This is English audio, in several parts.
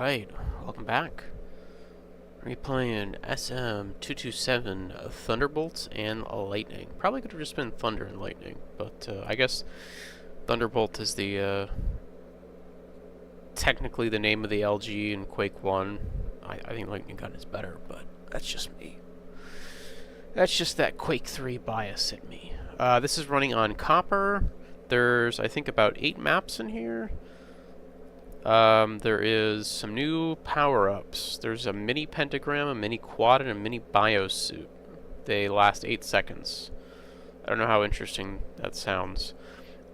Alright, welcome back. We're playing SM227 Thunderbolts and Lightning. Probably could have just been Thunder and Lightning, but I guess Thunderbolt is the technically the name of the LG in Quake 1. I think Lightning Gun is better, but that's just me. That's just that Quake 3 bias in me. This is running on Copper. There's, I think, about 8 maps in here. There is some new power-ups. There's a mini pentagram, a mini quad, and a mini biosuit. They last 8 seconds. I don't know how interesting that sounds.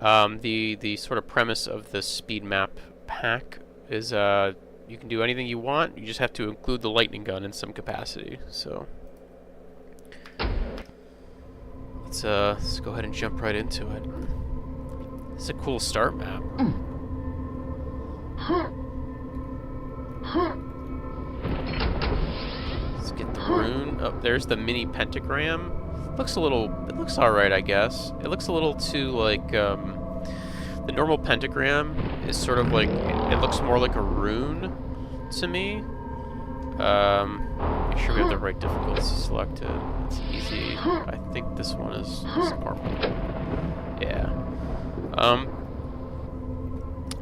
The sort of premise of the speed map pack is you can do anything you want. You just have to include the lightning gun in some capacity. So let's go ahead and jump right into it. It's a cool start map. Let's get the rune. Oh, there's the mini pentagram. It looks alright, I guess. It looks a little too like, the normal pentagram is sort of like, it looks more like a rune to me. Make sure we have the right difficulty selected. It's easy. I think this one is normal. Yeah.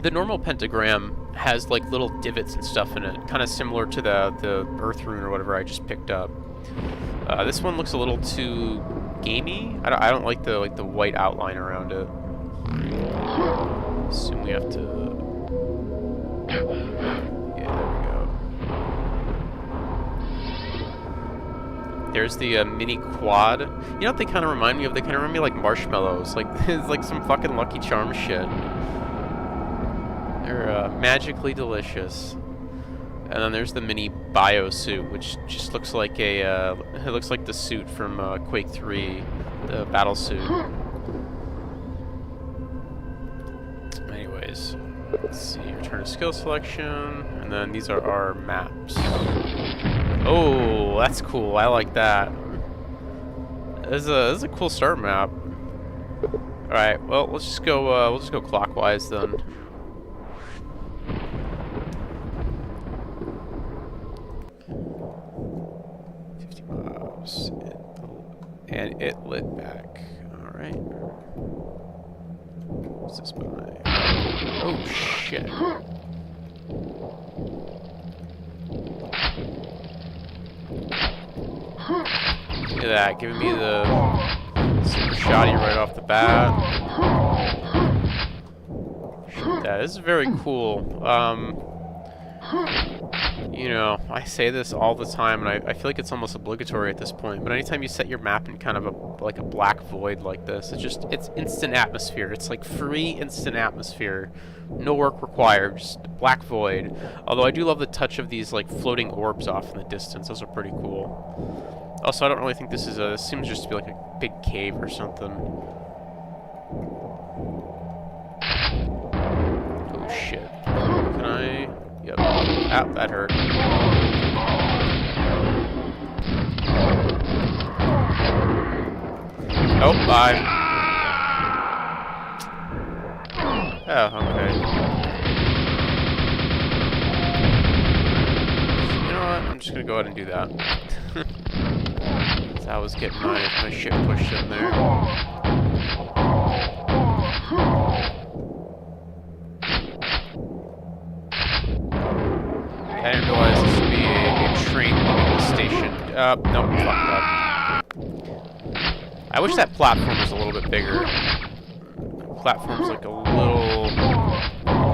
The normal pentagram has like little divots and stuff in it, kind of similar to the earth rune or whatever I just picked up. This one looks a little too gamey. I don't like the white outline around it. Assume we have to. Yeah, there we go. There's the mini quad. You know what they kind of remind me of? They kind of remind me like marshmallows. Like it's like some fucking Lucky Charms shit. They're magically delicious. And then there's the mini biosuit, which just looks like a it looks like the suit from Quake 3, the battle suit. Anyways, let's see. Return to skill selection, and then these are our maps. Oh, that's cool. I like that. This is a cool start map. All right. Well, let's just go. We'll just go clockwise then. And it lit back. Alright. What's this by? Oh shit. Look at that, giving me the super shotty right off the bat. Shoot that. This is very cool. You know, I say this all the time, and I feel like it's almost obligatory at this point, but anytime you set your map in kind of like a black void like this, it's instant atmosphere. It's like free instant atmosphere. No work required, just black void. Although I do love the touch of these like floating orbs off in the distance. Those are pretty cool. Also, I don't really think this is this seems just to be like a big cave or something. Oh shit. Can I... Yep. Ah, that hurt. Oh, bye. Oh, okay. You know what? I'm just gonna go ahead and do that. So I was getting my shit pushed in there. I didn't realize this would be a train leaving the station. No, fuck that. I wish that platform was a little bit bigger. The platform's like a little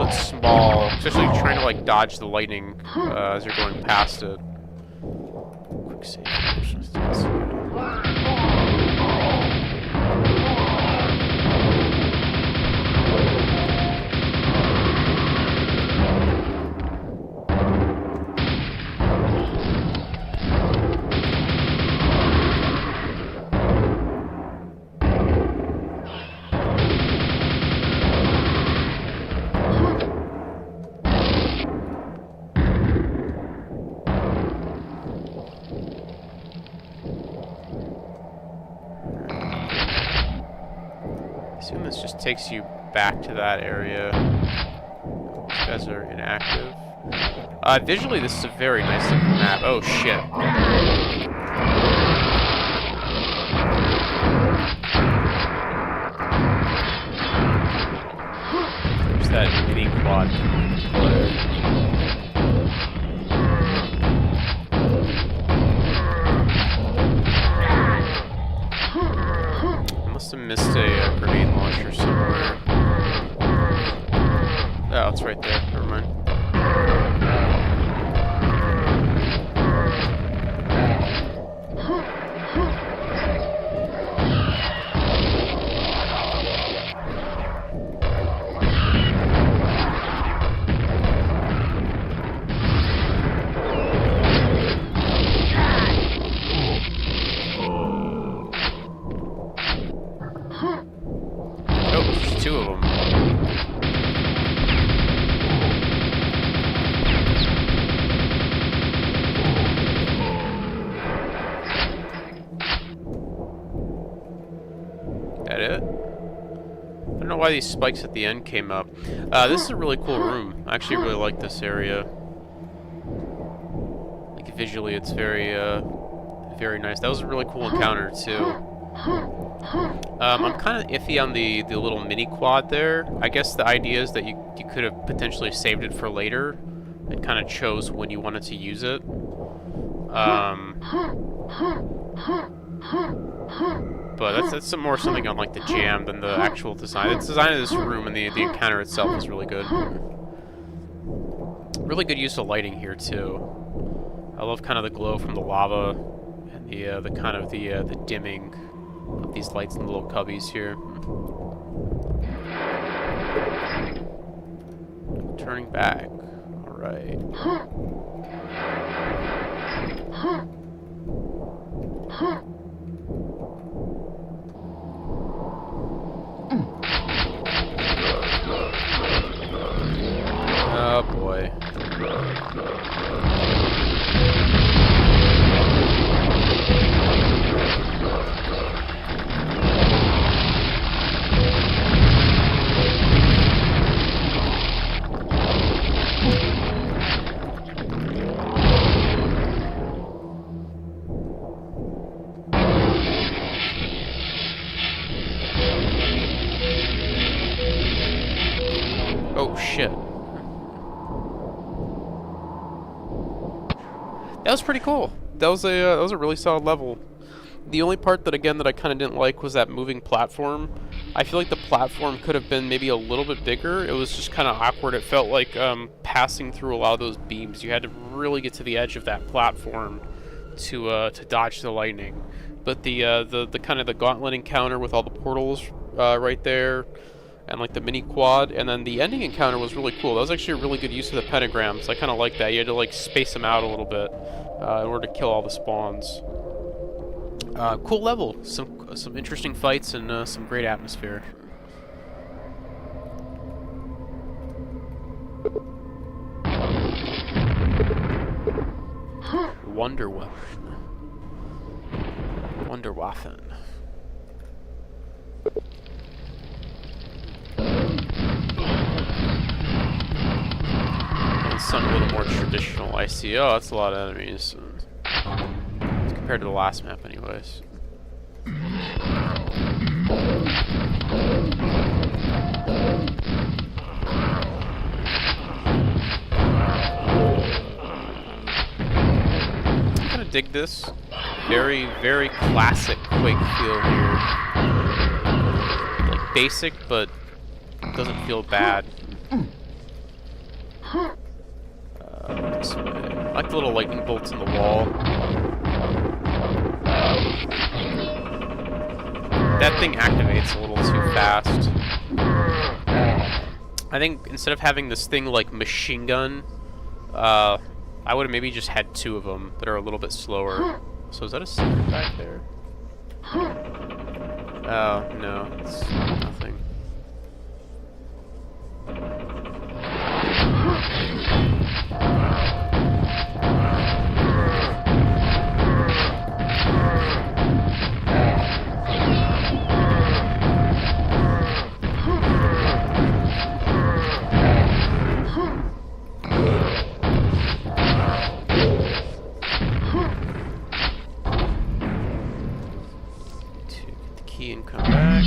bit small, especially trying to like dodge the lightning as you're going past it. Quick save. I assume this just takes you back to that area. These guys are inactive. Visually, this is a very nice looking map. Oh, shit. There's that mini quad player. I must have missed a grenade launcher somewhere. Oh, it's right there. Never mind. Two of them. That it? I don't know why these spikes at the end came up. This is a really cool room. I actually really like this area. Like visually, it's very, very nice. That was a really cool encounter too. I'm kind of iffy on the little mini quad there. I guess the idea is that you could have potentially saved it for later. It kind of chose when you wanted to use it. But that's more something on like the jam than the actual design. The design of this room and the encounter itself is really good. Really good use of lighting here too. I love kind of the glow from the lava and the kind of the dimming of these lights in the little cubbies here. Turning back. All right. Oh boy. Oh shit. That was pretty cool. That was a really solid level. The only part that again that I kind of didn't like was that moving platform. I feel like the platform could have been maybe a little bit bigger. It was just kind of awkward. It felt like passing through a lot of those beams. You had to really get to the edge of that platform to dodge the lightning. But the kind of the gauntlet encounter with all the portals right there, and like the mini quad, and then the ending encounter was really cool. That was actually a really good use of the pentagrams. I kind of like that. You had to like space them out a little bit in order to kill all the spawns. Cool level. Some interesting fights and some great atmosphere. Wonderwaffen. Wonderwaffen. Something a little more traditional. I see. Oh, that's a lot of enemies. Compared to the last map, anyways. I'm gonna dig this. Very, very classic Quake feel here. Like basic, but doesn't feel bad. This way. I like the little lightning bolts in the wall. That thing activates a little too fast. I think instead of having this thing like machine gun, I would have maybe just had two of them that are a little bit slower. So is that a secret back there? Oh, no. It's nothing. key and come back.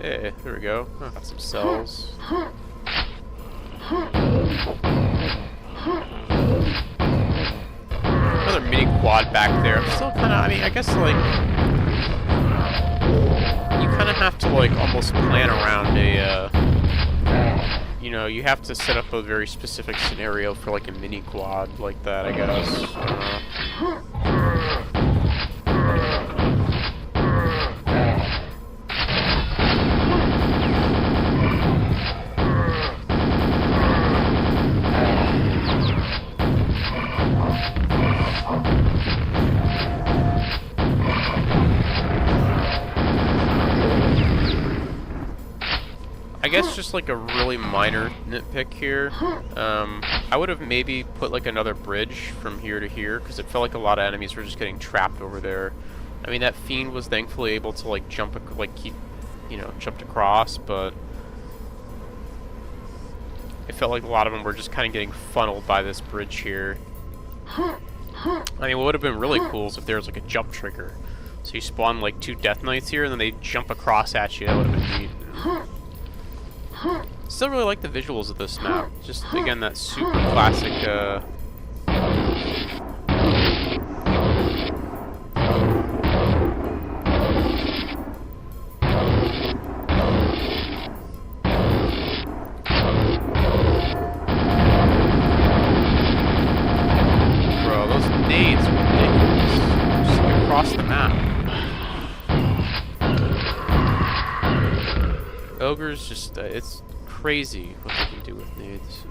Hey, there we go. Oh, got some cells. Another mini quad back there. I'm still kind of, I mean, I guess, like, you kind of have to, like, almost plan around a, you know, you have to set up a very specific scenario for, like, a mini quad like that, I guess. I guess just like a really minor nitpick here. I would have maybe put like another bridge from here to here, because it felt like a lot of enemies were just getting trapped over there. I mean, that fiend was thankfully able to like jump, like keep, you know, jumped across, but it felt like a lot of them were just kind of getting funneled by this bridge here. I mean, what would have been really cool is if there was like a jump trigger. So you spawn like 2 Death Knights here, and then they jump across at you. That would have been neat. Still really like the visuals of this map. Just, again, that super classic, Bro, those nades are ridiculous. Just like across the map. Ogres just, it's crazy what they can do with nades.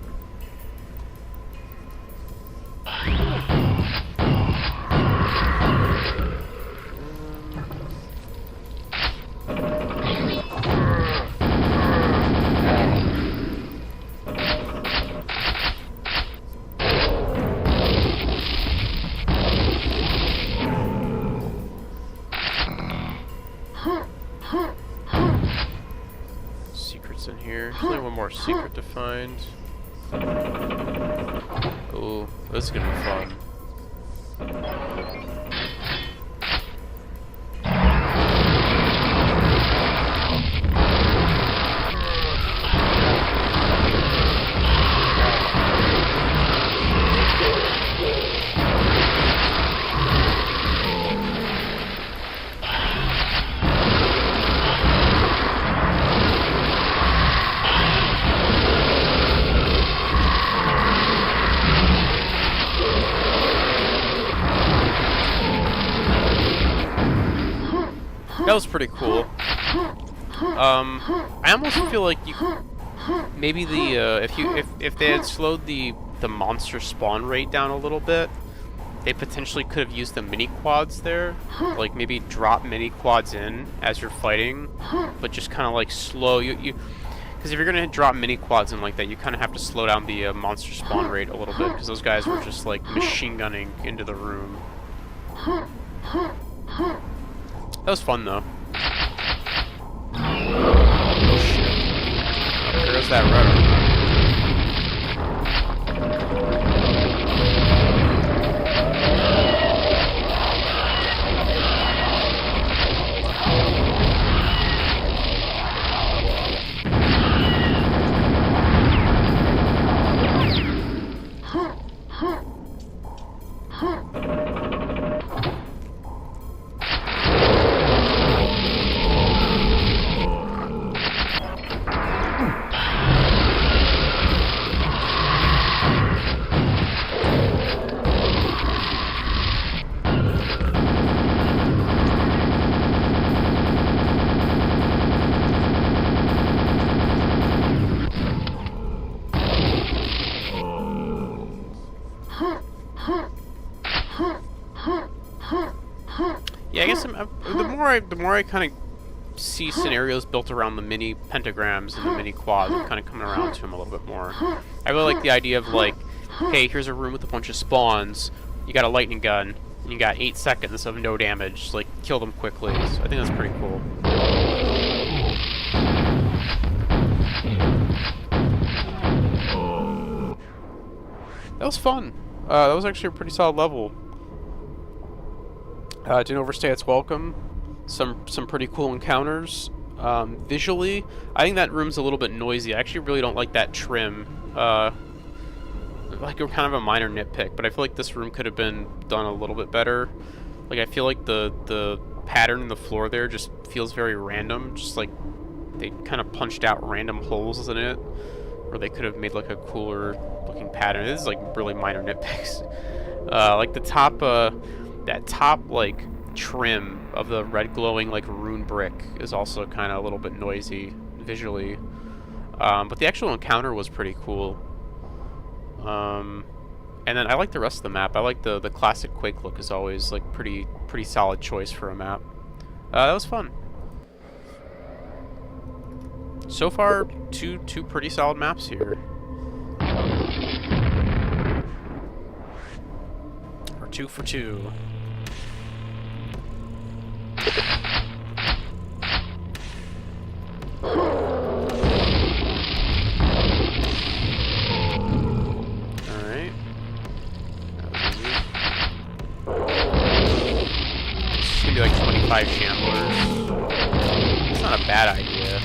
In here. There's only one more secret to find. Oh, this is gonna be fun. That was pretty cool. I almost feel like you maybe the if they had slowed the monster spawn rate down a little bit, they potentially could have used the mini quads there. Like maybe drop mini quads in as you're fighting, but just kind of like slow you because if you're gonna drop mini quads in like that, you kind of have to slow down the monster spawn rate a little bit, because those guys were just like machine gunning into the room. That was fun, though. Oh, shit. There goes that rudder. Yeah, I guess the more I kind of see scenarios built around the mini pentagrams and the mini quads, I'm kind of coming around to them a little bit more. I really like the idea of like, hey, here's a room with a bunch of spawns. You got a lightning gun. And you got 8 seconds of no damage. Like, kill them quickly. So I think that's pretty cool. That was fun. That was actually a pretty solid level. Didn't overstay its welcome. Some pretty cool encounters. Visually, I think that room's a little bit noisy. I actually really don't like that trim. Like, kind of a minor nitpick, but I feel like this room could have been done a little bit better. Like, I feel like the pattern in the floor there just feels very random. Just like they kind of punched out random holes in it, or they could have made like a cooler looking pattern. This is like really minor nitpicks. Like the top, that top like trim of the red glowing like rune brick is also kind of a little bit noisy visually. But the actual encounter was pretty cool. And then I like the rest of the map. I like the classic Quake look is always like pretty solid choice for a map. That was fun. So far, two pretty solid maps here. Or 2 for 2. Be like 25 shamblers. It's not a bad idea.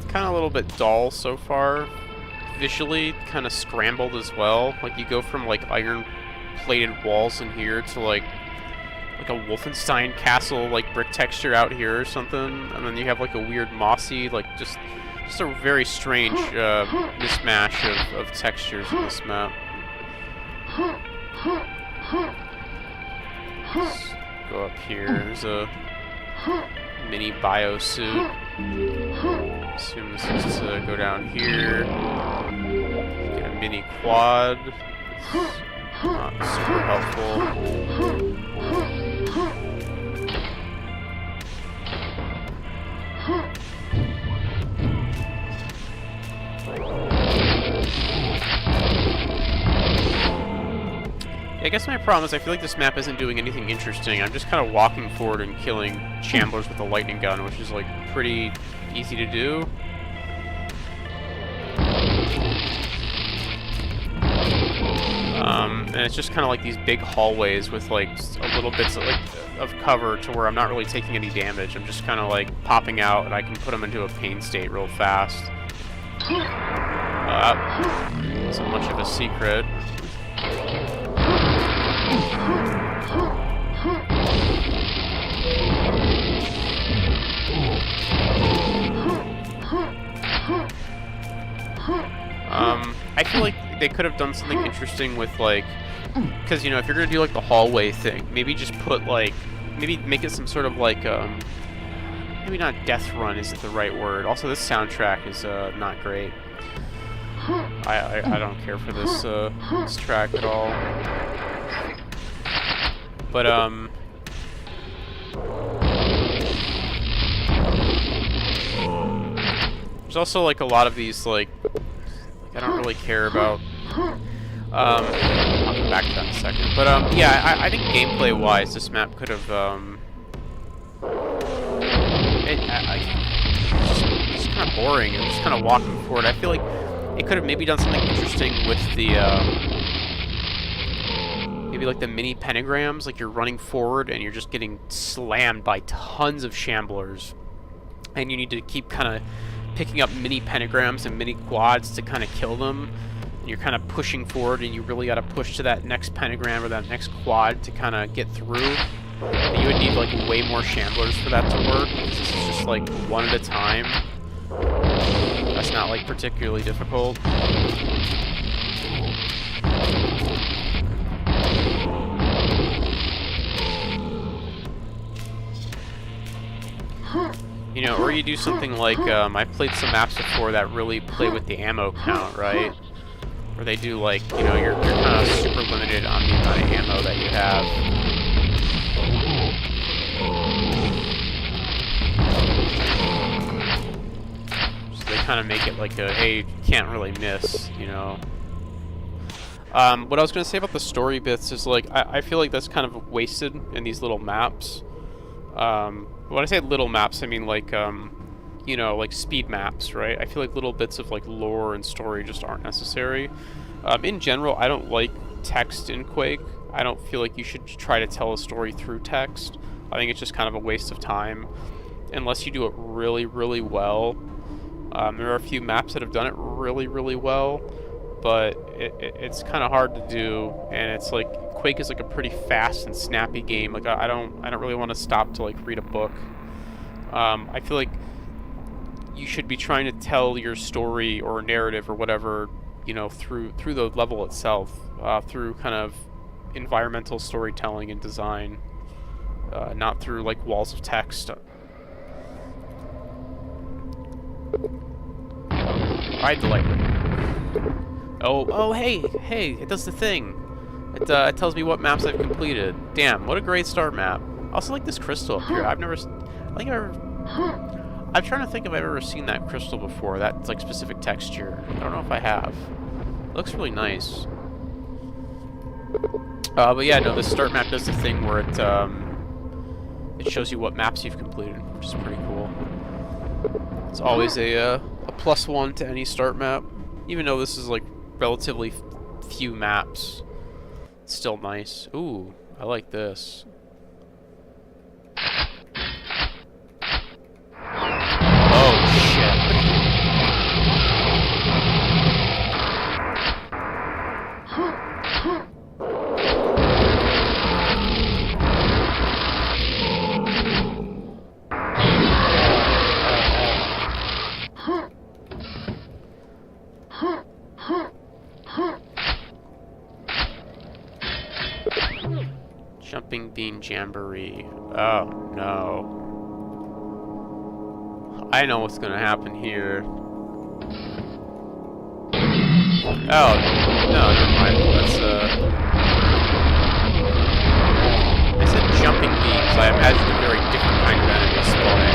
Kind of a little bit dull so far. Visually, kind of scrambled as well. Like you go from like iron-plated walls in here to like a Wolfenstein castle like brick texture out here or something, and then you have like a weird mossy like just a very strange mismatch of textures in this map. Let's go up here. There's a mini biosuit. Assume this is to go down here. Get a mini quad. It's not super helpful. I guess my problem is I feel like this map isn't doing anything interesting. I'm just kind of walking forward and killing shamblers with a lightning gun, which is like pretty easy to do. And it's just kind of like these big hallways with like a little bits of cover to where I'm not really taking any damage. I'm just kind of like popping out, and I can put them into a pain state real fast. Wasn't much of a secret. I feel like they could have done something interesting with like, because you know, if you're gonna do like the hallway thing, maybe just put like, maybe make it some sort of like, maybe not death run isn't the right word. Also, this soundtrack is not great. I don't care for this this track at all. But there's also like a lot of these like I don't really care about. I'll come back to that in a second. But yeah, I think gameplay-wise, this map could have it's kind of boring and just kind of walking forward. I feel like it could have maybe done something interesting with the maybe like the mini pentagrams, like you're running forward and you're just getting slammed by tons of shamblers, and you need to keep kind of picking up mini pentagrams and mini quads to kind of kill them. And you're kind of pushing forward, and you really got to push to that next pentagram or that next quad to kind of get through. But you would need like way more shamblers for that to work. This is just like one at a time. That's not like particularly difficult. You know, or you do something like, I played some maps before that really play with the ammo count, right? Where they do like, you know, you're kind of super limited on the amount of ammo that you have. So they kind of make it like a, hey, you can't really miss, you know. What I was going to say about the story bits is, like, I feel like that's kind of wasted in these little maps. When I say little maps, I mean like, you know, like speed maps, right? I feel like little bits of like lore and story just aren't necessary. In general, I don't like text in Quake. I don't feel like you should try to tell a story through text. I think it's just kind of a waste of time, unless you do it really, really well. There are a few maps that have done it really, really well, but it's kind of hard to do, and it's like Quake is like a pretty fast and snappy game. Like I don't really want to stop to like read a book. I feel like you should be trying to tell your story or narrative or whatever, you know, through the level itself, through kind of environmental storytelling and design, not through like walls of text. Ride the light. Oh, hey, it does the thing. It tells me what maps I've completed. Damn, what a great start map. I also like this crystal up here. I'm trying to think if I've ever seen that crystal before. That like specific texture. I don't know if I have. It looks really nice. But yeah, no, this start map does the thing where it shows you what maps you've completed, which is pretty cool. It's always a +1 to any start map, even though this is like relatively few maps. It's still nice. Ooh, I like this. Oh shit. Jumping Bean Jamboree. Oh no. I know what's gonna happen here. Oh, no, never mind. That's, I said jumping beans. I imagined a very different kind of enemy spawning.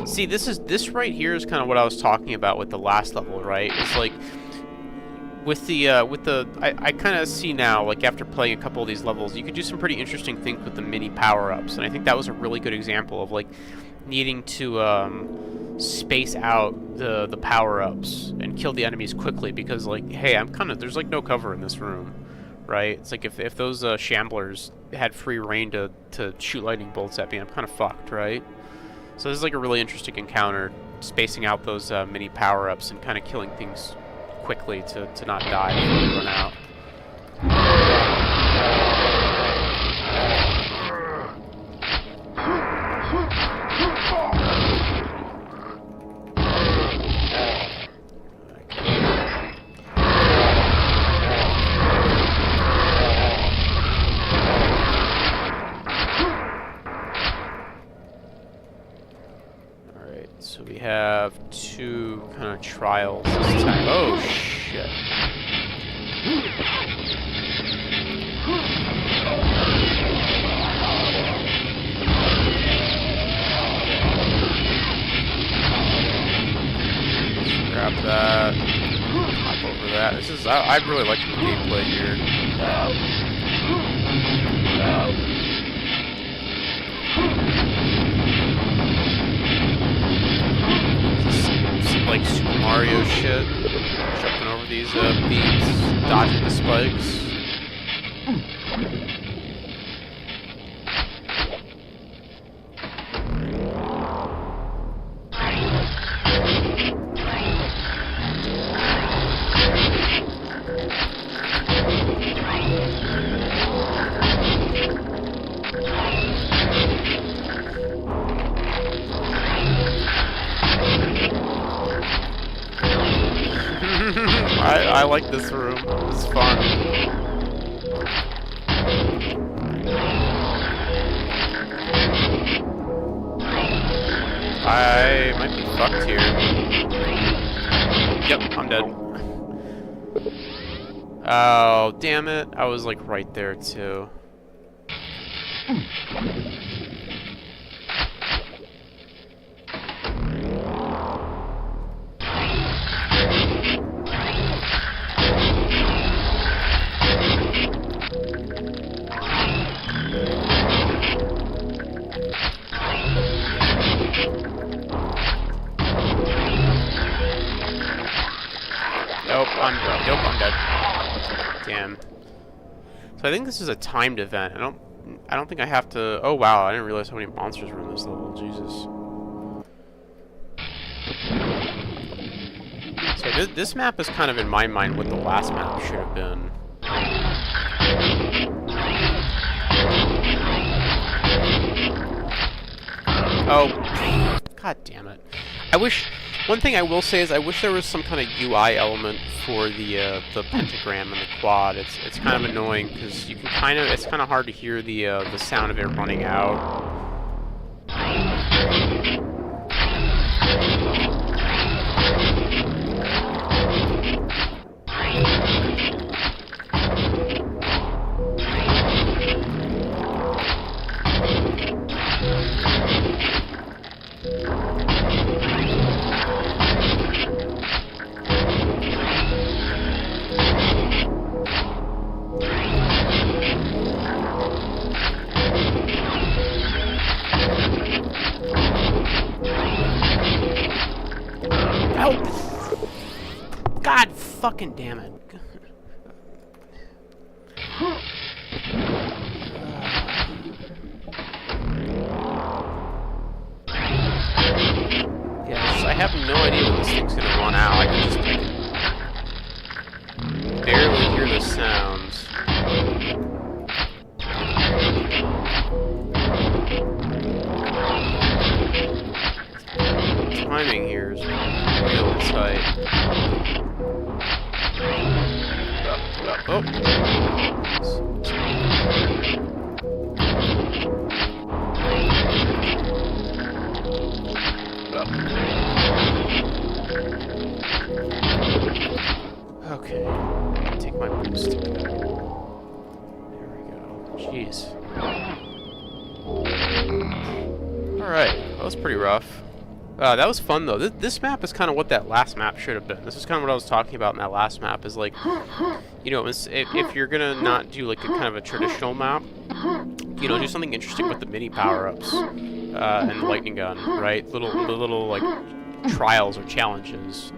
See, this right here is kind of what I was talking about with the last level, right? It's like with the I kind of see now, like after playing a couple of these levels, you could do some pretty interesting things with the mini power-ups, and I think that was a really good example of like needing to space out the power-ups and kill the enemies quickly, because like, hey, there's like no cover in this room, right? It's like if those shamblers had free reign to shoot lightning bolts at me, I'm kind of fucked, right? So this is like a really interesting encounter, spacing out those mini power-ups and kind of killing things quickly to not die before they run out. So we have two kind of trials this time. Oh shit. Grab that. Hop over that. This is, I really like the gameplay here. Some, like Super Mario shit. Jumping over these beams, dodging the spikes. I like this room. It's fun. I might be fucked here. Yep, I'm dead. Oh, damn it. I was like right there too. Nope, I'm dead. Damn. So I think this is a timed event. I don't think I have to. Oh wow, I didn't realize how many monsters were in this level. Jesus. So this map is kind of in my mind what the last map should have been. Oh, god damn it! I wish. One thing I will say is I wish there was some kind of UI element for the pentagram and the quad. It's kind of annoying because you can it's kind of hard to hear the sound of it running out. God fucking damn it. Yes, I have no idea when this thing's gonna run out. I can barely hear the sounds. Timing here is real tight. Oh. Okay. Take my boost. There we go. Jeez. Alright. That was pretty rough. That was fun though. This map is kind of what that last map should have been. This is kind of what I was talking about in that last map. Is like, you know, if you're gonna not do like a kind of a traditional map, you know, do something interesting with the mini power-ups and the lightning gun, right? The little like trials or challenges.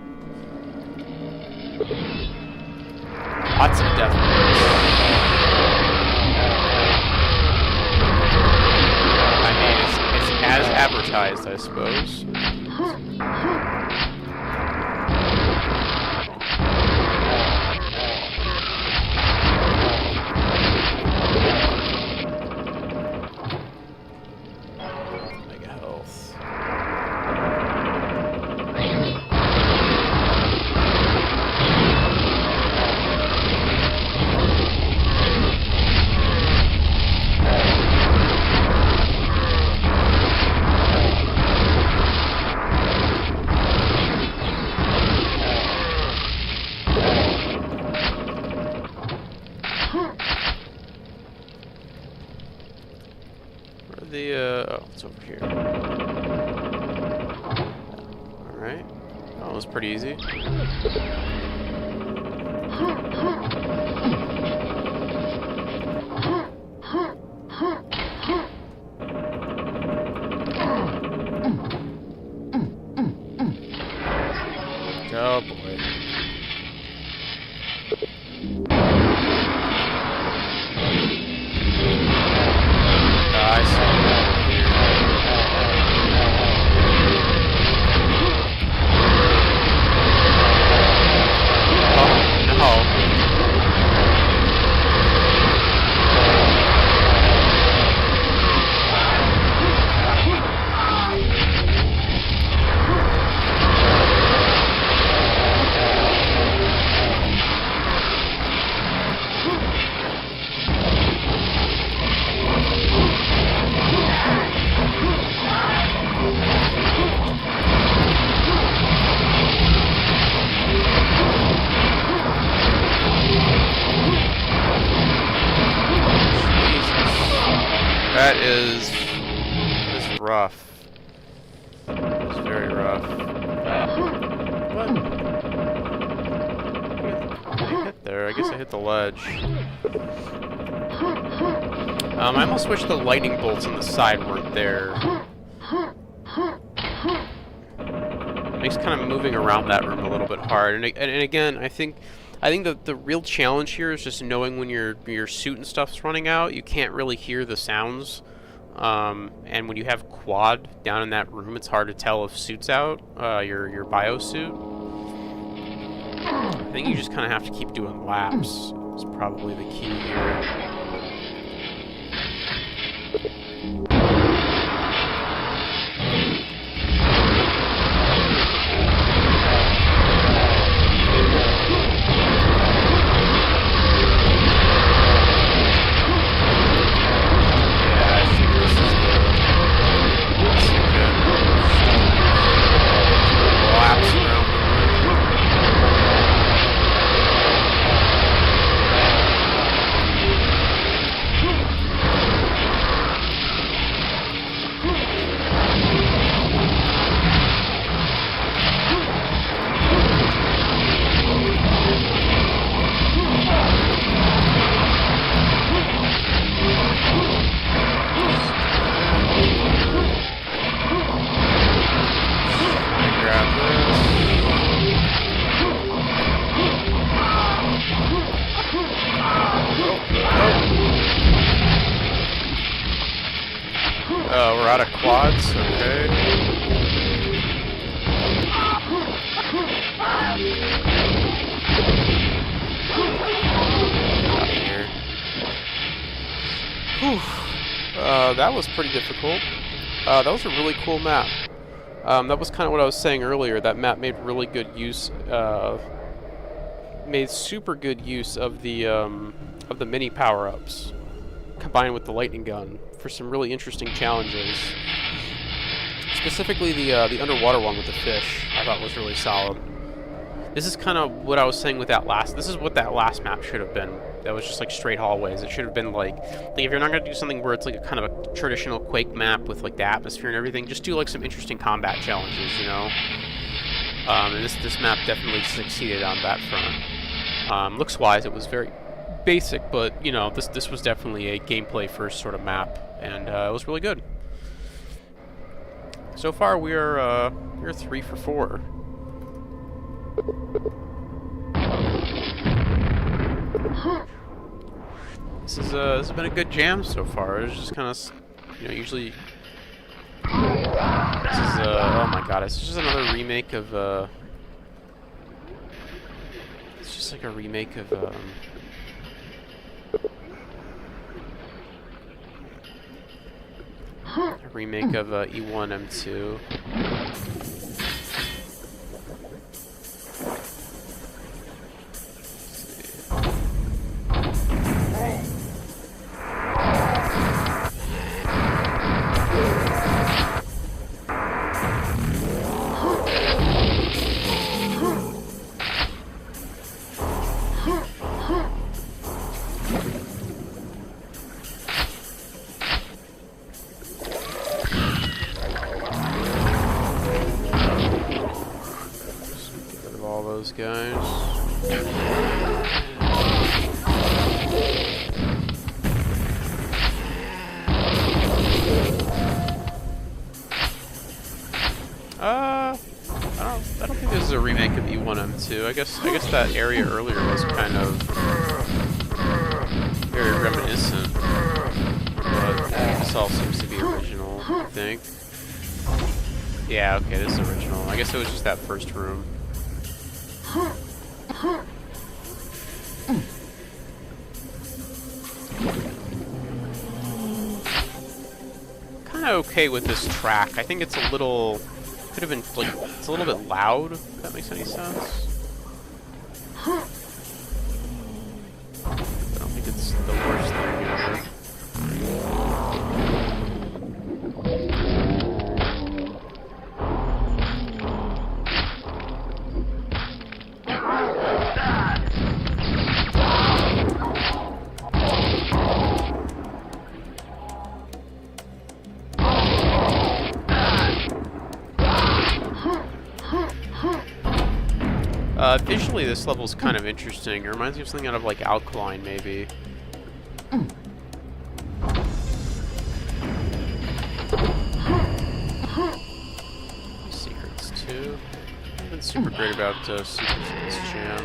Lots of death. I mean, it's as advertised, I suppose. Mega health. Oh, it's over here. Alright. That was pretty easy. Oh boy. I see. Oh, no. That is rough. It's very rough. What? I hit there. I guess I hit the ledge. I almost wish the lightning bolts on the side weren't there. It makes kind of moving around that room a little bit hard. And again, I think that the real challenge here is just knowing when your suit and stuff's running out. You can't really hear the sounds, and when you have quad down in that room, it's hard to tell if suit's out. Your bio suit. I think you just kind of have to keep doing laps. Is probably the key here. We're out of quads, okay. Out here. Whew. That was pretty difficult. That was a really cool map. That was kind of what I was saying earlier. That map made really good use, made super good use of the mini power-ups, combined with the lightning gun, for some really interesting challenges. Specifically the underwater one with the fish, I thought was really solid. This is kind of what I was saying with that last. This is what that last map should have been. That was just like straight hallways. It should have been like if you're not gonna do something where it's like a kind of a traditional Quake map with like the atmosphere and everything, just do like some interesting combat challenges, you know. And this map definitely succeeded on that front. Looks wise, it was very basic, but you know, this was definitely a gameplay first sort of map, and it was really good. So far, we're 3 for 4. This has been a good jam so far. It's just kind of, you know, usually this is oh my god, it's just another remake of it's just like a remake of E1 M2. Guys. I I don't think this is a remake of E1M2. I guess that area earlier was kind of very reminiscent, but this all seems to be original, I think. Yeah, okay, this is original. I guess it was just that first room. Kinda okay with this track. I think it's a little... could have been, like, it's a little bit loud, if that makes any sense. I don't think it's the worst thing ever. Visually, this level's kind of interesting. It reminds me of something out of, like, Alkaline, maybe. Secrets, too. I've been super great about secrets in this jam.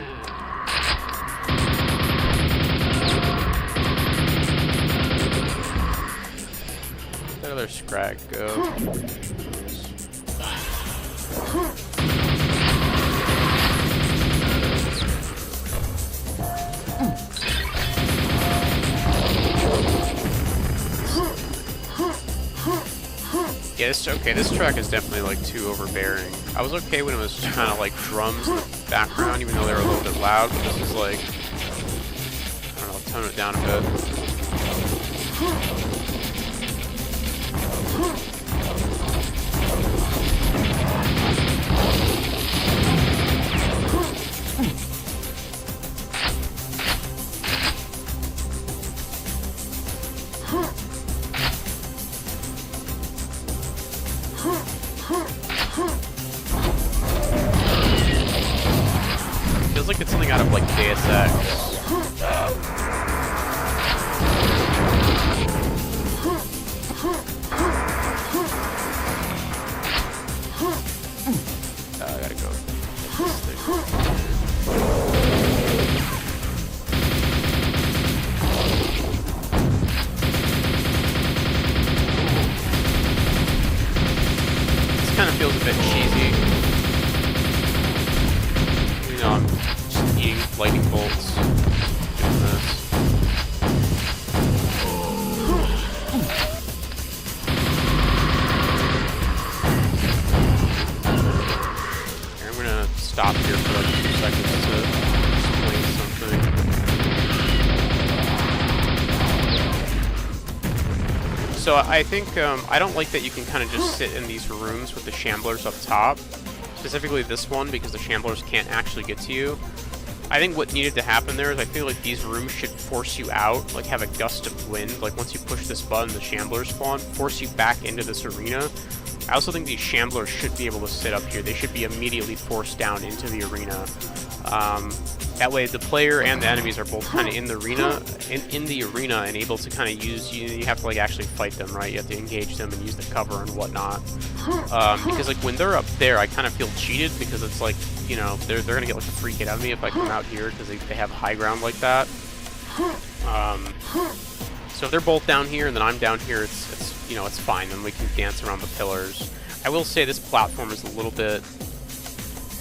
Where'd that other scrag go? Yeah, this track is definitely, like, too overbearing. I was okay when it was just kind of like drums in the background, even though they were a little bit loud, but this is like, I don't know, tone it down a bit. Feels like it's something out of, like, Deus Ex. I gotta go. This kind of feels a bit cheesy. You know, I'm just eating lightning bolts. Doing this. I'm gonna stop here for like 2 seconds to explain something. So I think, I don't like that you can kind of just sit in these rooms with the shamblers up top. Specifically this one, because the shamblers can't actually get to you. I think what needed to happen there is I feel like these rooms should force you out, like have a gust of wind. Like once you push this button, the shamblers spawn, force you back into this arena. I also think these shamblers should be able to sit up here. They should be immediately forced down into the arena. That way the player and the enemies are both kind of in the arena, and able to kind of use, you have to like actually fight them, right? You have to engage them and use the cover and whatnot. Because like when they're up there, I kind of feel cheated because it's like, you know, they're gonna get like a free hit on me if I come out here because they have high ground like that. So if they're both down here and then I'm down here, it's you know, it's fine. Then we can dance around the pillars. I will say this platform is a little bit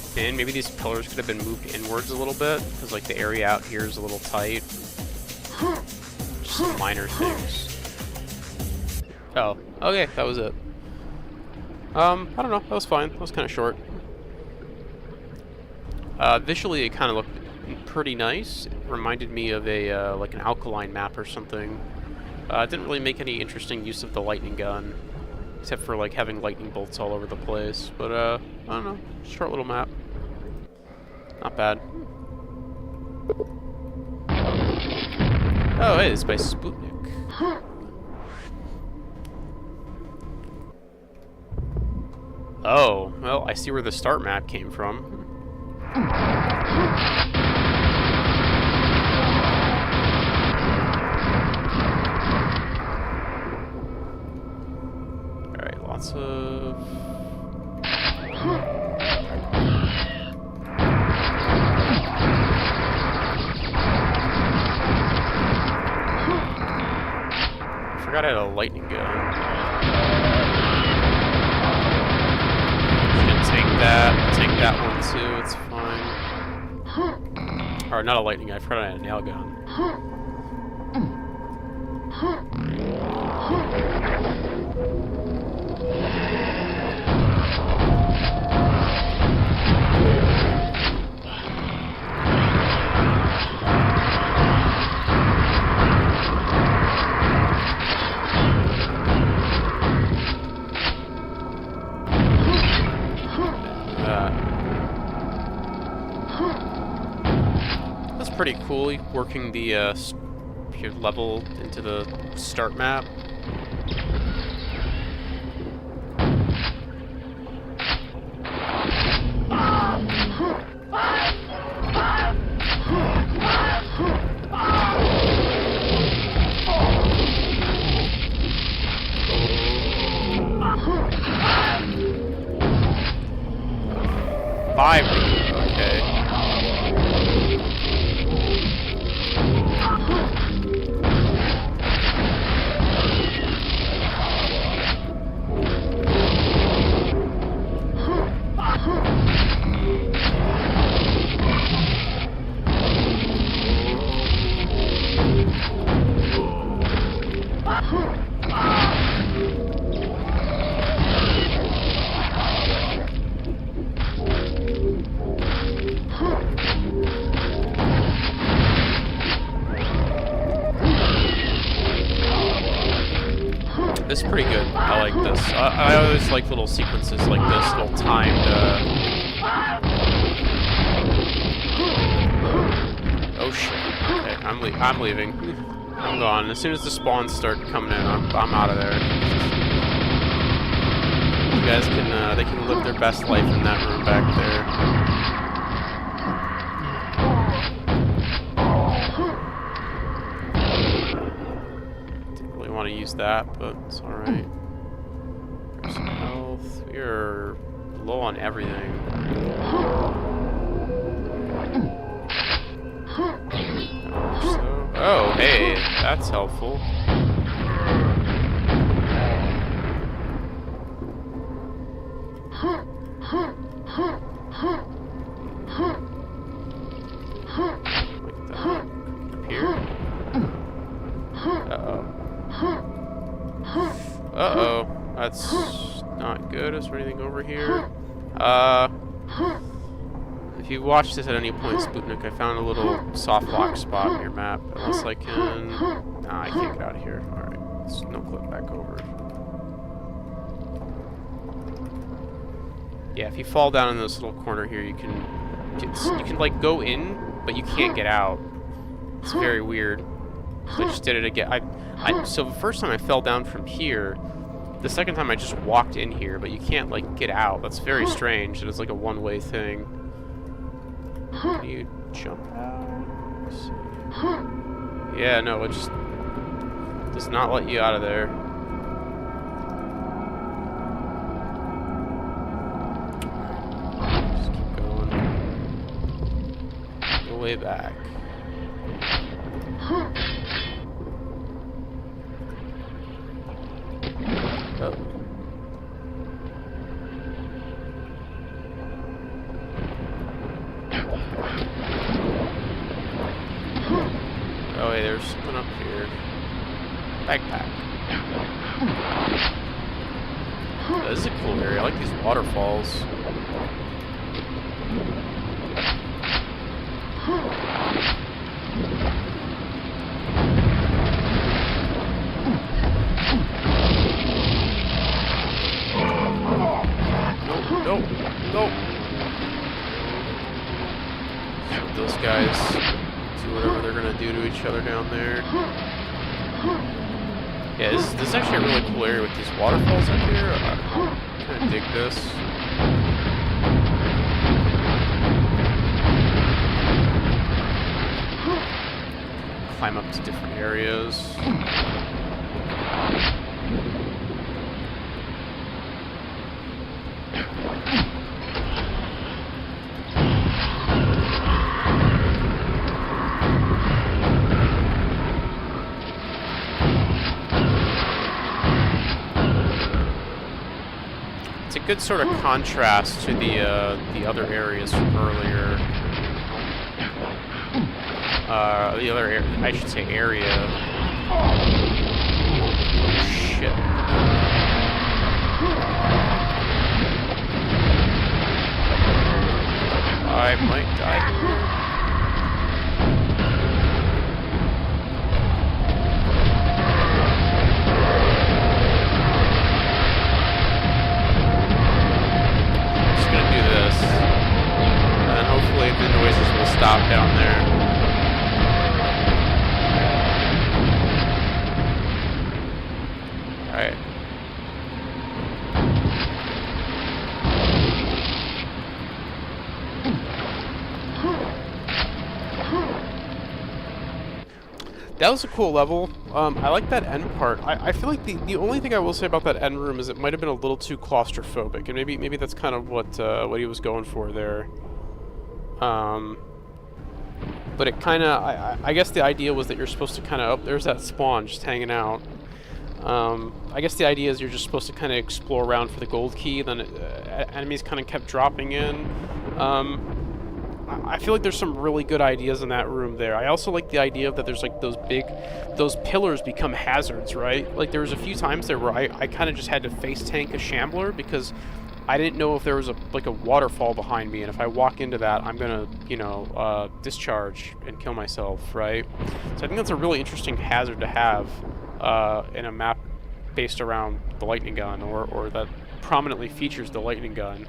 thin. Maybe these pillars could have been moved inwards a little bit because like the area out here is a little tight. Just some minor things. Oh, okay, that was it. I don't know, that was fine. That was kind of short. Visually, it kind of looked pretty nice. It reminded me of a like an Alkaline map or something. It didn't really make any interesting use of the lightning gun, except for like having lightning bolts all over the place. But I don't know, short little map. Not bad. Oh, hey, it's by Sputnik. Oh, well, I see where the start map came from. Alright, lots of... forgot I had a lightning gun. Just gonna take that one too, it's fine. Or not a lightning gun, I forgot I had a nail gun. That's pretty cool, working the your level into the start map. Okay. This is pretty good. I like this. I always like little sequences like this, little timed. Oh shit! Okay, I'm leaving. I'm gone. As soon as the spawns start coming in, I'm out of there. You guys can they can live their best life in that room back there. Want to use that, but it's alright. There's some health. We are low on everything. Oh, hey, that's helpful. Like that. Up here. Uh-oh. Uh-oh. That's not good. Is there anything over here? If you watch this at any point, Sputnik, I found a little soft lock spot in your map. Unless I can... Nah, I can't get out of here. Alright. Let's no clip back over. Yeah, if you fall down in this little corner here, you can like go in, but you can't get out. It's very weird. So I just did it again. So the first time I fell down from here, the second time I just walked in here, but you can't like get out. That's very strange. It's like a one-way thing. Can you jump out? Let's see. Yeah, no, it just does not let you out of there. Just keep going. Go way back. Oh. Oh, hey, there's something up here. Backpack. Oh, this is a cool area. I like these waterfalls. Nope. Let those guys do whatever they're gonna do to each other down there. Yeah, this is actually a really cool area with these waterfalls up here. I kind of dig this. Climb up to different areas. good sort of contrast to the other areas from earlier. The other, I should say, area. Shit. I might die here. Just gonna do this. And hopefully the noises will stop down there. Alright. That was a cool level. I like that end part. I feel like the only thing I will say about that end room is it might have been a little too claustrophobic, and maybe that's kind of what he was going for there. But it kind of, I guess the idea was that you're supposed to kind of, there's that spawn just hanging out. I guess the idea is you're just supposed to kind of explore around for the gold key, then enemies kind of kept dropping in. I feel like there's some really good ideas in that room there. I also like the idea that there's like those pillars become hazards, right? Like there was a few times there where I kind of just had to face tank a shambler because I didn't know if there was a waterfall behind me, and if I walk into that, I'm gonna, you know, discharge and kill myself, right? So I think that's a really interesting hazard to have in a map based around the lightning gun, or that prominently features the lightning gun.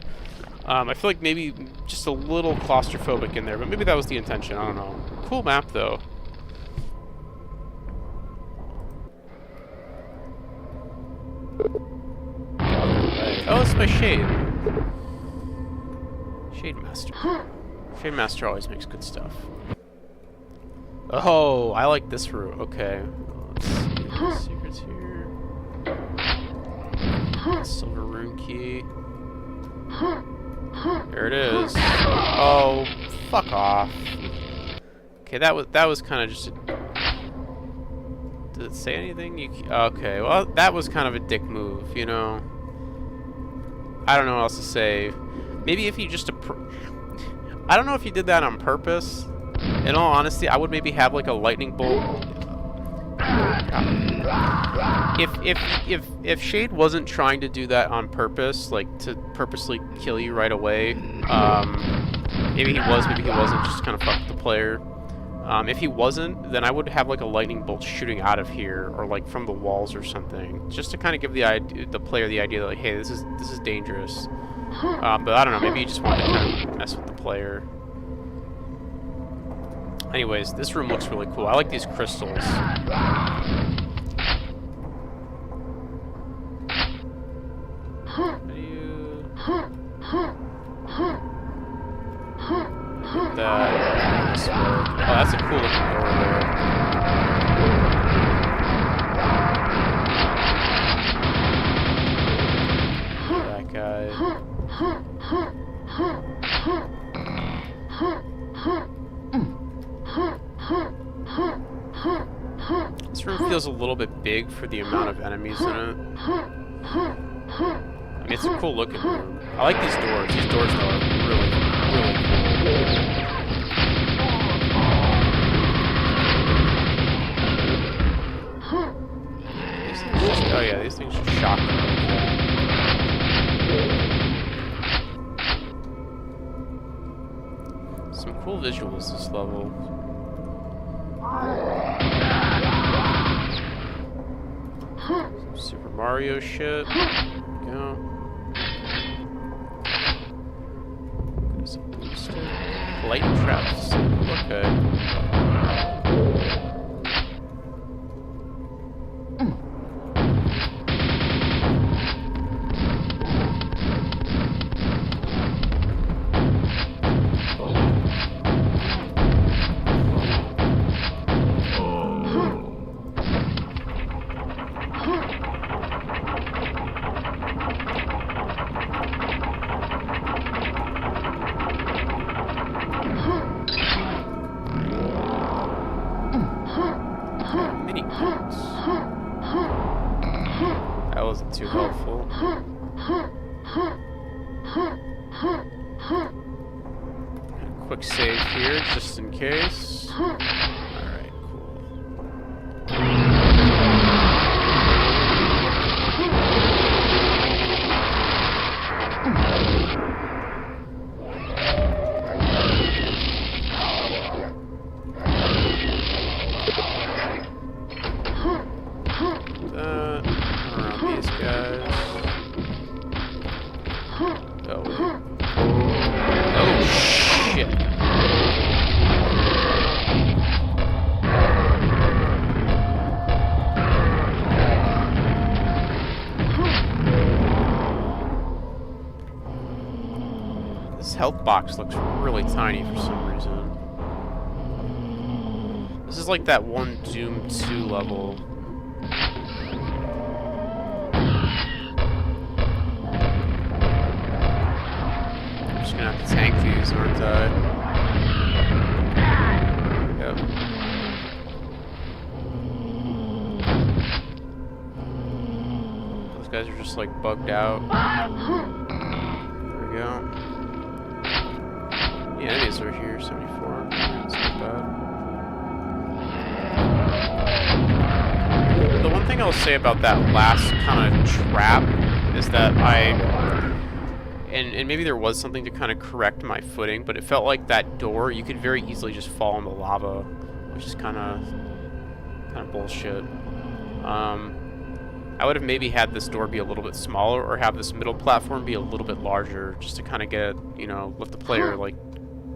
I feel like maybe just a little claustrophobic in there, but maybe that was the intention. I don't know. Cool map, though. Oh, it's my Shade. Shade Master. Shade Master always makes good stuff. Oh, I like this route. Okay. Let's see. Secrets here. Silver rune key. There it is. Oh, fuck off. Okay, that was kind of just a... Did it say anything? Okay, well, that was kind of a dick move, you know? I don't know what else to say. Maybe if you just... I don't know if you did that on purpose. In all honesty, I would maybe have like a lightning bolt. If Shade wasn't trying to do that on purpose, like to purposely kill you right away, maybe he was, maybe he wasn't, just kind of fuck the player. If he wasn't, then I would have like a lightning bolt shooting out of here, or like from the walls or something, just to kind of give the player the idea that, like, hey, this is dangerous. But I don't know, maybe you just wanted to kind of mess with the player. Anyways, this room looks really cool. I like these crystals. Oh, that's a cool looking door there. That guy. This room feels a little bit big for the amount of enemies in it. I mean, it's a cool looking room. I like these doors. These doors are really, really cool. Oh yeah, these things just shock me. Some cool visuals this level. Some Super Mario shit. Go. Some booster. Lightning traps. Okay. That wasn't too helpful. quick save here, just in case. Alright, cool. Around these guys. Oh shit. This health box looks really tiny for some reason. This is like that one Doom 2 level. I'm just gonna have to tank these, aren't I? Yep. Those guys are just like bugged out. There we go. The enemies are here, 74. That's not bad. The one thing I'll say about that last kind of trap is that and maybe there was something to kind of correct my footing, but it felt like that door, you could very easily just fall in the lava, which is kind of bullshit. I would have maybe had this door be a little bit smaller, or have this middle platform be a little bit larger, just to kind of get, you know, let the player, like,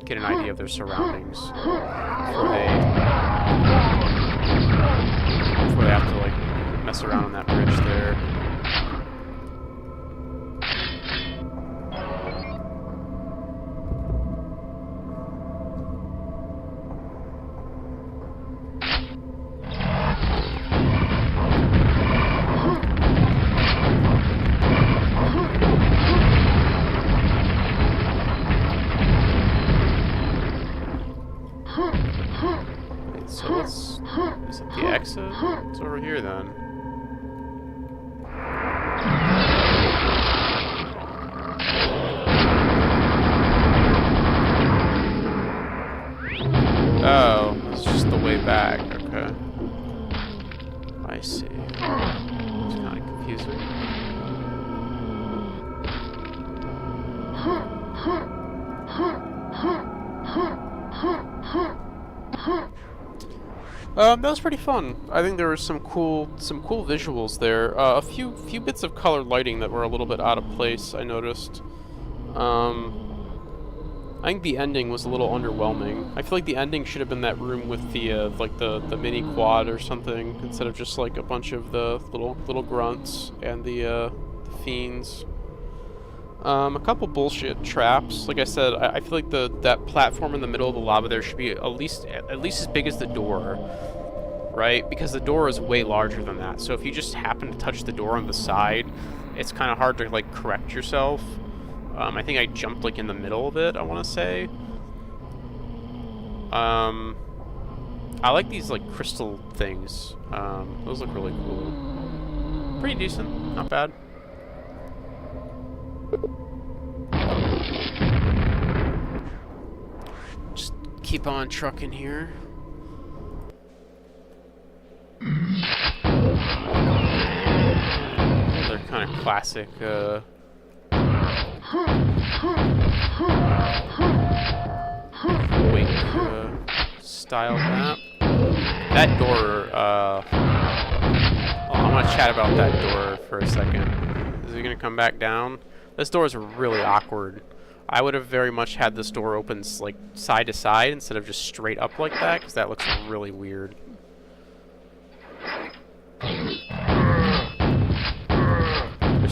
get an idea of their surroundings before they have to, like, mess around on that bridge there. So is it the exit? It's over here then. Oh, it's just the way back. Okay. I see. It's kind of confusing. That was pretty fun. I think there were some cool visuals there. A few bits of color lighting that were a little bit out of place, I noticed. I think the ending was a little underwhelming. I feel like the ending should have been that room with the like the mini quad or something, instead of just like a bunch of the little grunts and the fiends. A couple bullshit traps. Like I said, I feel like that platform in the middle of the lava there should be at least as big as the door, right? Because the door is way larger than that. So if you just happen to touch the door on the side, it's kind of hard to like correct yourself. I think I jumped like in the middle of it, I want to say. I like these like crystal things. Those look really cool. Pretty decent, not bad. Just keep on trucking here. They're kind of classic Quake style map. That door, I want to chat about that door for a second. Is it going to come back down? This door is really awkward. I would have very much had this door open like side to side instead of just straight up like that, because that looks really weird. There's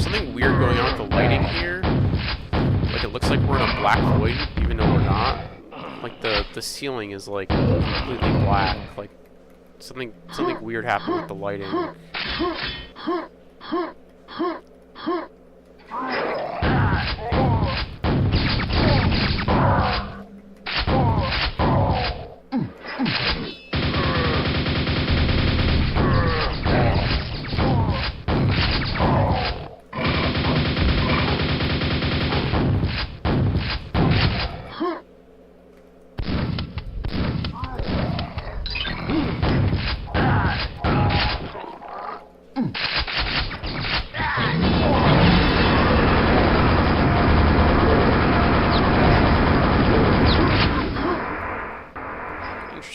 something weird going on with the lighting here. Like, it looks like we're in a black void, even though we're not. Like, the ceiling is, like, completely black. Like, something weird happened with the lighting.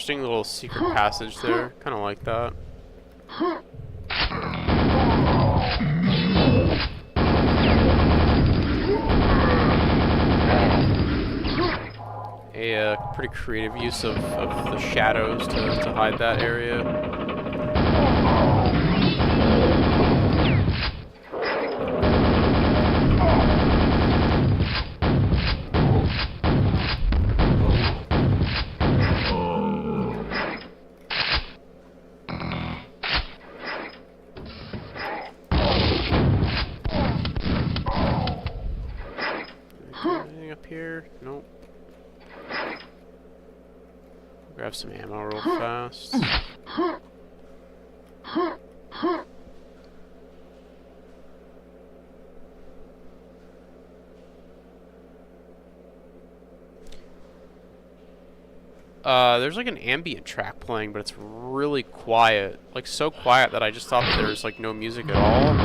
interesting little secret passage there. Kind of like that. A pretty creative use of the shadows to hide that area. Anything up here? Nope. Grab some ammo real fast. There's like an ambient track playing, but it's really quiet. Like so quiet that I just thought that there was like no music at all.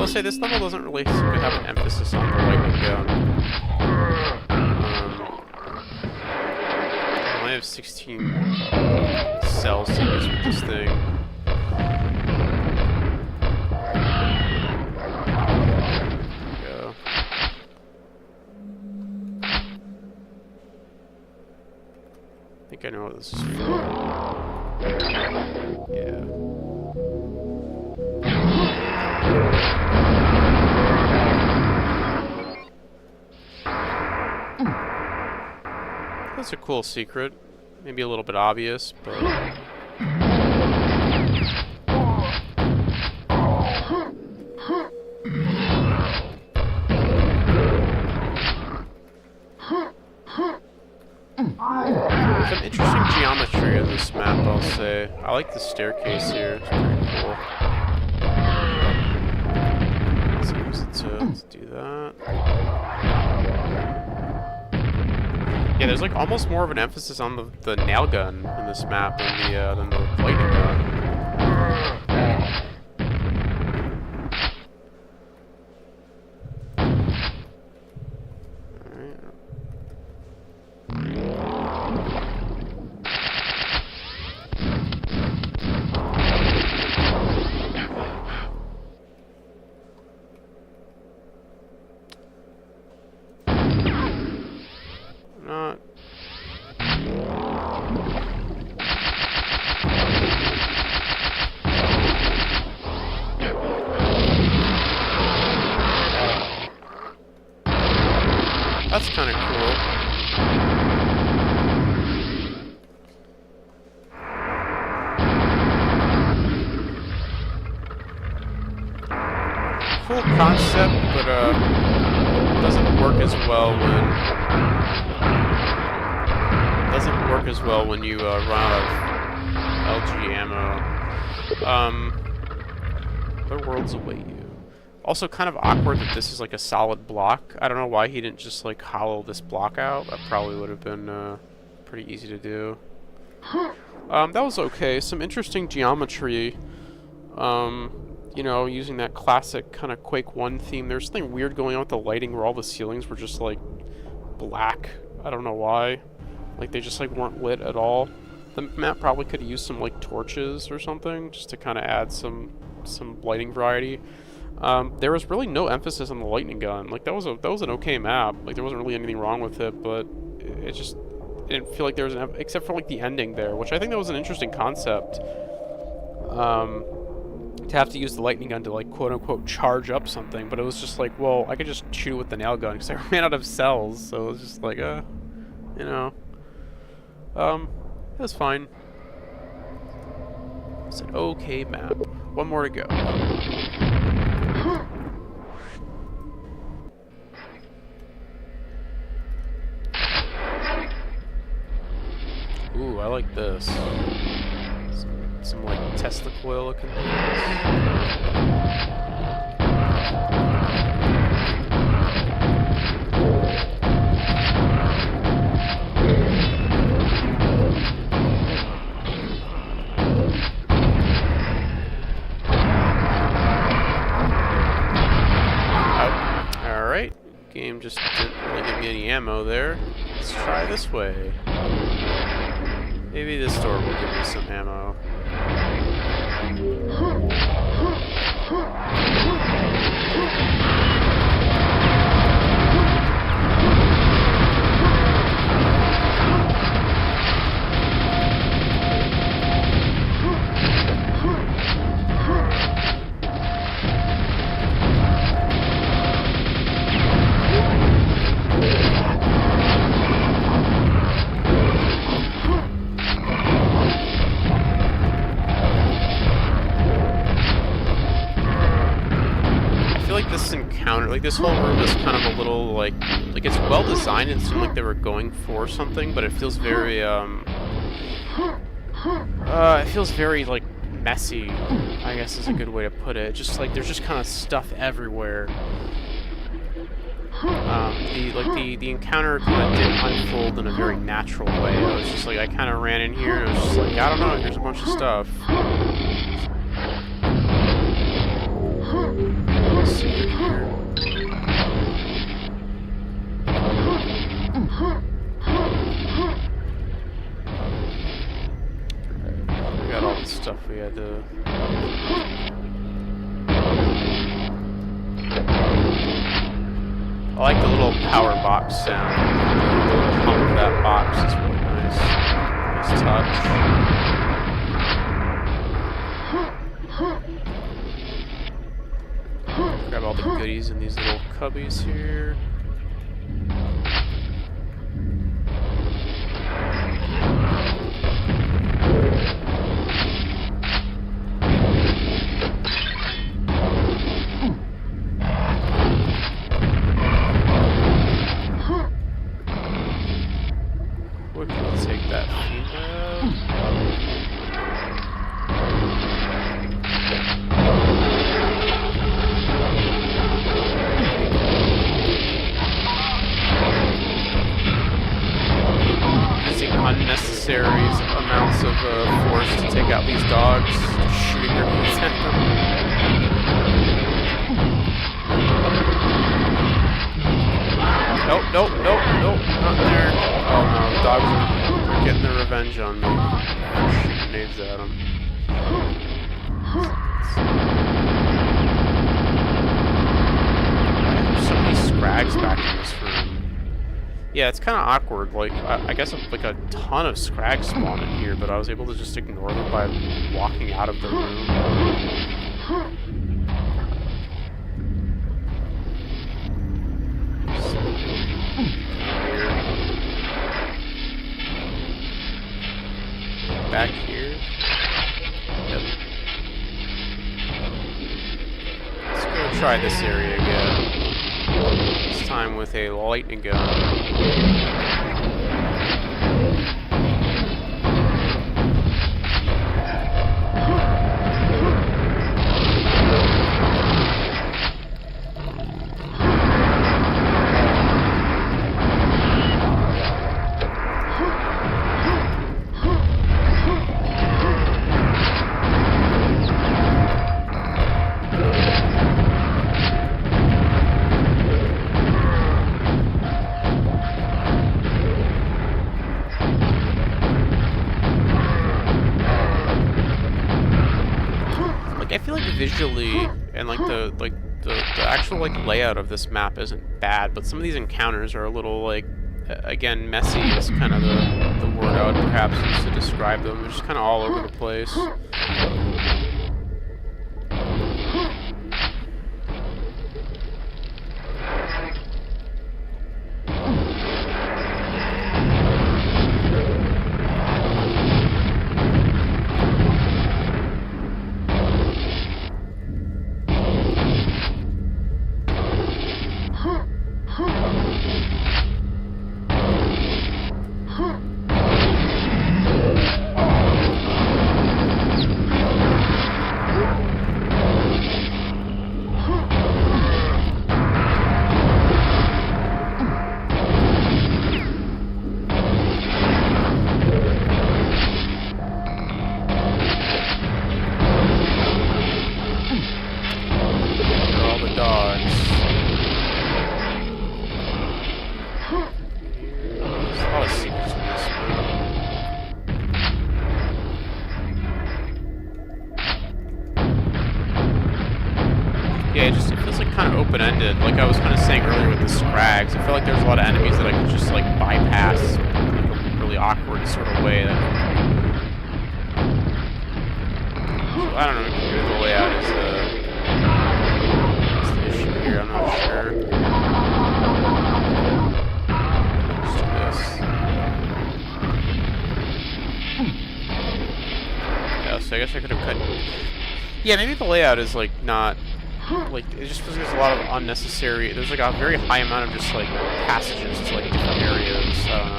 I'll say this level doesn't really seem to have an emphasis on the lightning gun. I only have 16 cells to use with this thing. There we go. I think I know what this is for. Yeah. That's a cool secret. Maybe a little bit obvious, but... Some interesting geometry in this map, I'll say. I like the staircase here. It's pretty cool. Let's use it to do that. Yeah, there's like almost more of an emphasis on the nail gun in this map than the lightning gun. That's kind of cool. Cool concept, but doesn't work as well when you run out of LG ammo. Other worlds await you. Also kind of awkward that this is like a solid block. I don't know why he didn't just like hollow this block out. That probably would have been pretty easy to do. That was okay. Some interesting geometry. You know, using that classic kind of Quake 1 theme. There's something weird going on with the lighting where all the ceilings were just like black. I don't know why. Like they just like weren't lit at all. The map probably could have used some like torches or something just to kind of add some lighting variety. There was really no emphasis on the lightning gun. Like that was an okay map. Like there wasn't really anything wrong with it, but it just didn't feel like there was except for like the ending there, which I think that was an interesting concept. To have to use the lightning gun to like quote unquote charge up something, but it was just like, well, I could just shoot with the nail gun because I ran out of cells, so it was just like, you know, it was fine. It's an okay map. One more to go. Ooh, I like this. Some like Tesla coil looking things. game just didn't really give me any ammo there. Let's try this way. Maybe this door will give me some ammo. Like this whole room is kind of a little like it's well designed. It seemed like they were going for something, but it feels very it feels very like messy, I guess is a good way to put it. Just like there's just kind of stuff everywhere. The encounter kind of didn't unfold in a very natural way. It was just like I kind of ran in here and it was just like, I don't know, here's a bunch of stuff. Let's see here. We got all the stuff we had to... I like the little power box sound. The little hum of that box is really nice. Nice touch. Grab all the goodies in these little cubbies here. Unnecessary amounts of force to take out these dogs, shooting their boots at them. Nope, nope, nope, nope, not there. Oh no, the dogs are getting their revenge on me. Shooting grenades at them. There's so many scrags back in this room. Yeah, it's kind of awkward. Like, I guess like a ton of scrags spawn in here, but I was able to just ignore them by walking out of the room. Back here. Yep. Let's go try this area again. This time with a lightning gun. I feel like visually and like the actual like layout of this map isn't bad, but some of these encounters are a little like again messy is kind of the word I would perhaps use to describe them. They're just kind of all over the place. Yeah, it feels like kind of open-ended. Like I was kind of saying earlier with the scrags, I feel like there's a lot of enemies that I could just like bypass in like a really awkward sort of way. So, I don't know. Maybe the layout is the issue here. I'm not sure. Let's do this. Yeah, so I guess I could have cut. Yeah, maybe the layout is like not. Like, it just feels like there's a lot of unnecessary, there's like a very high amount of just like passages to like different areas. I don't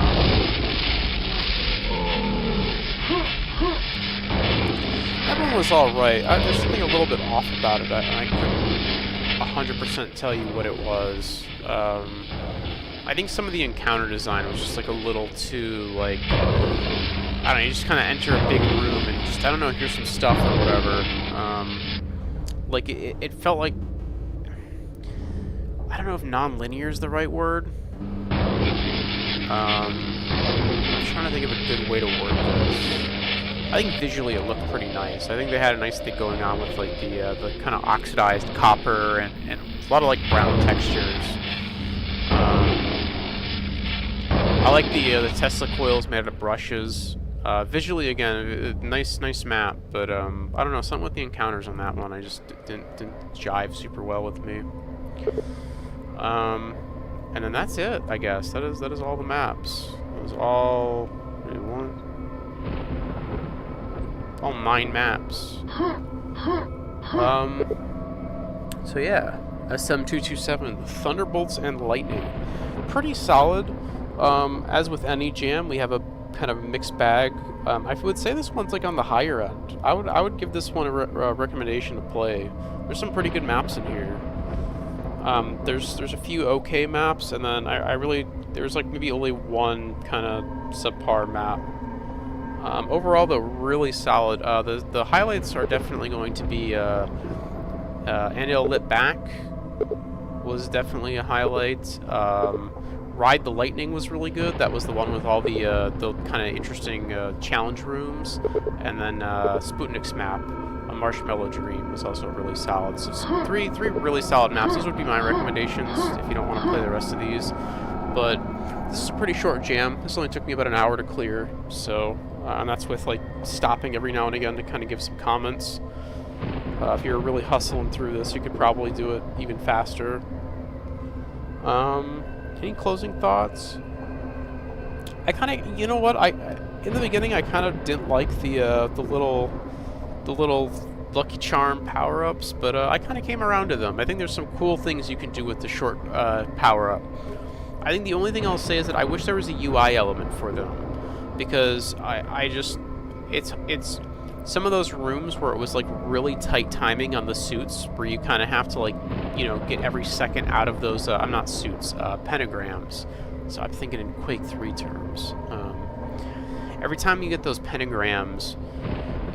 know. That one was alright. There's something a little bit off about it, and I couldn't 100% tell you what it was. I think some of the encounter design was just like a little too like, I don't know, you just kind of enter a big room and just, I don't know, here's some stuff or whatever. Like, it felt like, I don't know if non-linear is the right word. I'm trying to think of a good way to word this. I think visually it looked pretty nice. I think they had a nice thing going on with, like, the kind of oxidized copper and a lot of, like, brown textures. I like the Tesla coils made out of brushes. Visually, again, nice map, but I don't know, something with the encounters on that one, I just didn't jive super well with me. And then that's it, I guess. That is all the maps. It was all 9 maps. So yeah, SM227, Thunderbolts and Lightning, pretty solid. As with any jam, we have a kind of mixed bag. I would say this one's like on the higher end. I would give this one a recommendation to play. There's some pretty good maps in here. There's a few okay maps, and then there's like maybe only one kind of subpar map. Overall, though, really solid. The highlights are definitely going to be Anil Lit Back was definitely a highlight. Ride the Lightning was really good. That was the one with all the kind of interesting challenge rooms. And then Sputnik's map, A Marshmallow Dream, was also really solid. So three really solid maps. Those would be my recommendations if you don't want to play the rest of these. But this is a pretty short jam. This only took me about an hour to clear. So, and that's with like stopping every now and again to kind of give some comments. If you're really hustling through this, you could probably do it even faster. Any closing thoughts? I kind of, you know what? In the beginning, I kind of didn't like the little Lucky Charm power-ups, but I kind of came around to them. I think there's some cool things you can do with the short power-up. I think the only thing I'll say is that I wish there was a UI element for them, because it's some of those rooms where it was like really tight timing on the suits, where you kind of have to like, you know, get every second out of those, not suits, pentagrams. So I'm thinking in Quake 3 terms. Every time you get those pentagrams,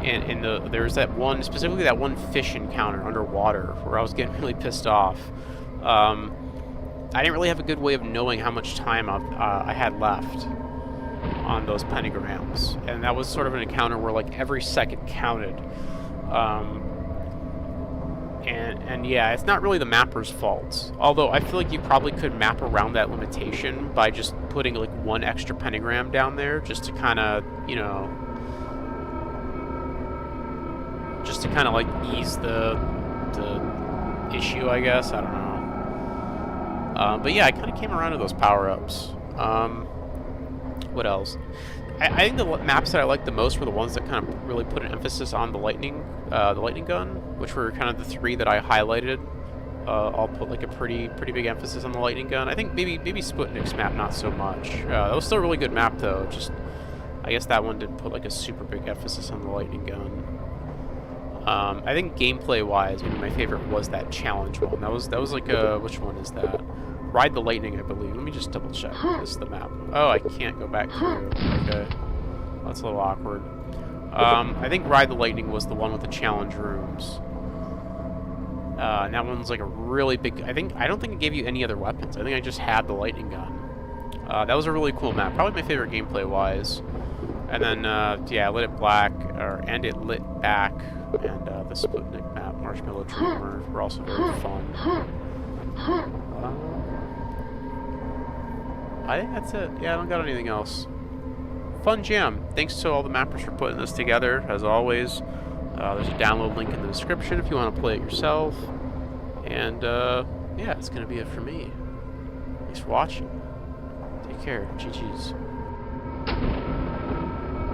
and there's that one, specifically that one fish encounter underwater, where I was getting really pissed off. I didn't really have a good way of knowing how much time I had left on those pentagrams, and that was sort of an encounter where like every second counted. And yeah, it's not really the mapper's fault, although I feel like you probably could map around that limitation by just putting like one extra pentagram down there, just to kind of, you know, just to kind of like ease the issue, I guess. I don't know. But yeah, I kind of came around to those power-ups. What else? I think the maps that I liked the most were the ones that kind of really put an emphasis on the lightning gun, which were kind of the 3 that I highlighted. I'll put like a pretty big emphasis on the lightning gun. I think maybe Sputnik's map not so much. That was still a really good map though. Just I guess that one didn't put like a super big emphasis on the lightning gun. I think gameplay-wise, maybe my favorite was that challenge one. That was like which one is that? Ride the Lightning, I believe. Let me just double check. This is the map. Oh, I can't go back through. Okay. That's a little awkward. I think Ride the Lightning was the one with the challenge rooms. And that one's like a really big... I don't think it gave you any other weapons. I think I just had the lightning gun. That was a really cool map. Probably my favorite gameplay-wise. And then, yeah, I lit it black, and it lit back, and the Sputnik map, Marshmallow Dreamer, were also very fun. I think that's it. Yeah, I don't got anything else. Fun jam. Thanks to all the mappers for putting this together, as always. There's a download link in the description if you want to play it yourself. And, yeah, that's going to be it for me. Thanks for watching. Take care. GG's.